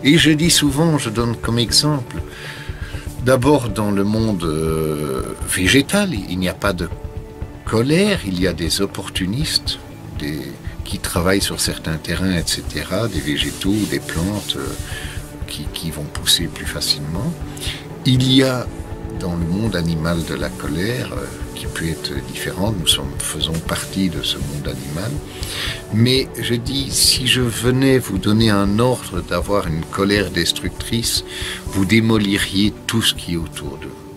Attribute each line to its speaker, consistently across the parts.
Speaker 1: Et je dis souvent, je donne comme exemple, d'abord dans le monde végétal, il n'y a pas de colère, il y a des opportunistes, qui travaillent sur certains terrains, etc., des végétaux, des plantes qui vont pousser plus facilement. Il y a dans le monde animal de la colère, qui peut être différente, faisons partie de ce monde animal, mais je dis, si je venais vous donner un ordre d'avoir une colère destructrice, vous démoliriez tout ce qui est autour de vous.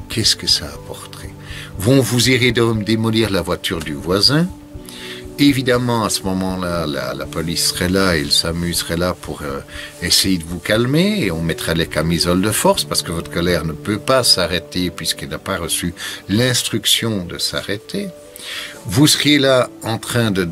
Speaker 1: Qu'est-ce que ça apporterait? Vous irez démolir la voiture du voisin. Évidemment, à ce moment-là, la police serait là et le SAMU serait là pour essayer de vous calmer, et on mettrait les camisoles de force parce que votre colère ne peut pas s'arrêter puisqu'elle n'a pas reçu l'instruction de s'arrêter. Vous seriez là en train de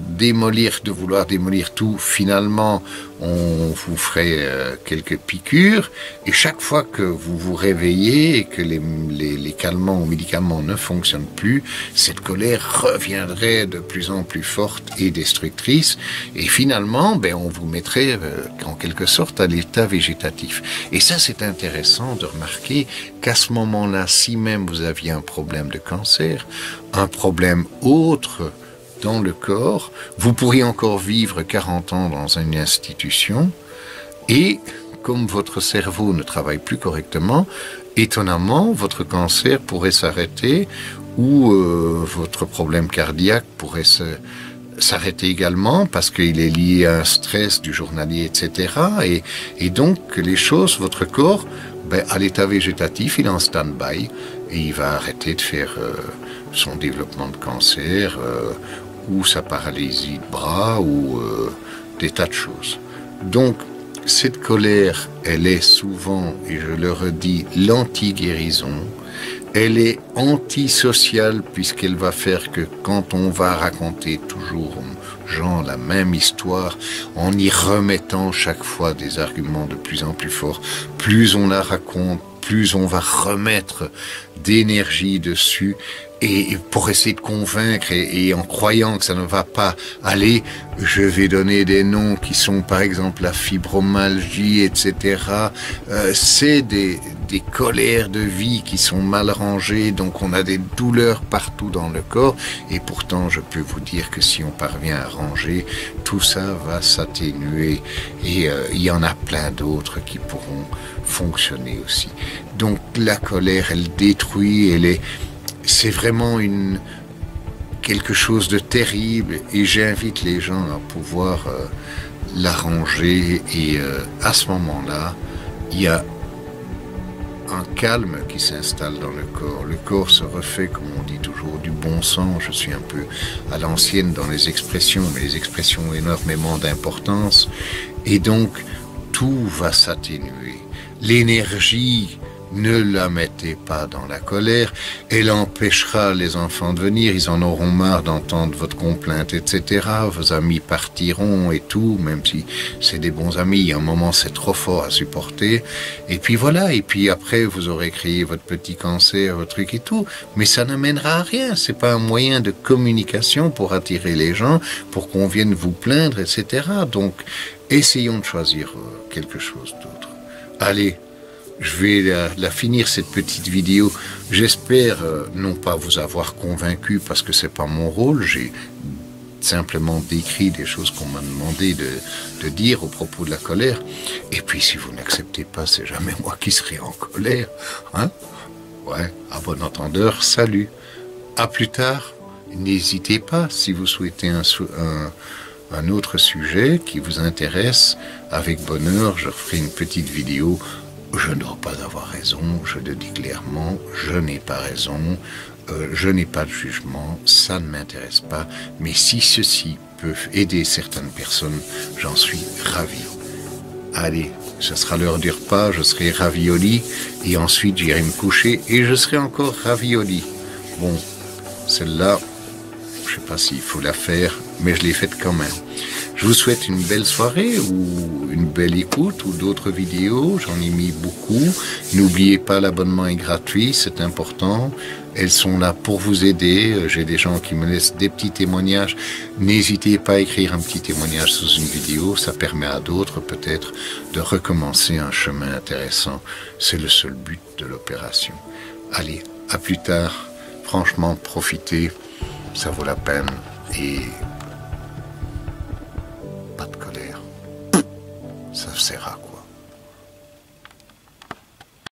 Speaker 1: vouloir démolir tout. Finalement, on vous ferait quelques piqûres, et chaque fois que vous vous réveillez et que les calmants ou médicaments ne fonctionnent plus, cette colère reviendrait de plus en plus forte et destructrice, et finalement, on vous mettrait en quelque sorte à l'état végétatif. Et ça, c'est intéressant de remarquer qu'à ce moment-là, si même vous aviez un problème de cancer, un problème autre dans le corps, vous pourriez encore vivre 40 ans dans une institution, et comme votre cerveau ne travaille plus correctement, étonnamment, votre cancer pourrait s'arrêter, ou votre problème cardiaque pourrait s'arrêter également parce qu'il est lié à un stress du journalier, etc. Et donc, les choses, votre corps, à l'état végétatif, il est en stand-by, et il va arrêter de faire son développement de cancer, ou sa paralysie de bras, ou des tas de choses. Donc, cette colère, elle est souvent, et je le redis, l'anti-guérison. Elle est antisociale puisqu'elle va faire que quand on va raconter toujours aux gens la même histoire, en y remettant chaque fois des arguments de plus en plus forts, plus on la raconte, plus on va remettre d'énergie dessus, et pour essayer de convaincre, et en croyant que ça ne va pas aller, je vais donner des noms qui sont par exemple la fibromyalgie, etc. C'est des colères de vie qui sont mal rangées, donc on a des douleurs partout dans le corps, et pourtant je peux vous dire que si on parvient à ranger, tout ça va s'atténuer, et il y en a plein d'autres qui pourront fonctionner aussi. Donc la colère, elle détruit, c'est vraiment quelque chose de terrible, et j'invite les gens à pouvoir l'arranger, et à ce moment-là, il y a un calme qui s'installe dans le corps. Le corps se refait, comme on dit toujours, du bon sang. Je suis un peu à l'ancienne dans les expressions, mais les expressions ont énormément d'importance, et donc tout va s'atténuer. L'énergie, ne la mettez pas dans la colère, elle empêchera les enfants de venir, ils en auront marre d'entendre votre complainte, etc. Vos amis partiront et tout, même si c'est des bons amis, il y a un moment c'est trop fort à supporter, et puis voilà, et puis après vous aurez créé votre petit cancer, votre truc et tout, mais ça n'amènera à rien, c'est pas un moyen de communication pour attirer les gens, pour qu'on vienne vous plaindre, etc. Donc essayons de choisir quelque chose d'autre. Allez, je vais la finir cette petite vidéo. J'espère non pas vous avoir convaincu parce que c'est pas mon rôle. J'ai simplement décrit des choses qu'on m'a demandé de dire au propos de la colère. Et puis si vous n'acceptez pas, c'est jamais moi qui serai en colère. Hein? Ouais, à bon entendeur, salut. À plus tard. N'hésitez pas si vous souhaitez un autre sujet qui vous intéresse. Avec bonheur, je ferai une petite vidéo. Je ne dois pas avoir raison, je le dis clairement, je n'ai pas raison, je n'ai pas de jugement, ça ne m'intéresse pas, mais si ceci peut aider certaines personnes, j'en suis ravi. Allez, ce sera l'heure du repas, je serai ravi au lit, et ensuite j'irai me coucher, et je serai encore ravi au lit. Bon, celle-là, je ne sais pas s'il faut la faire, mais je l'ai faite quand même. Je vous souhaite une belle soirée ou une belle écoute ou d'autres vidéos. J'en ai mis beaucoup. N'oubliez pas, l'abonnement est gratuit, c'est important. elles sont là pour vous aider. J'ai des gens qui me laissent des petits témoignages. N'hésitez pas à écrire un petit témoignage sous une vidéo. Ça permet à d'autres peut-être de recommencer un chemin intéressant. C'est le seul but de l'opération. Allez, à plus tard. Franchement, profitez. Ça vaut la peine. Et pas de colère. Ça sert à quoi?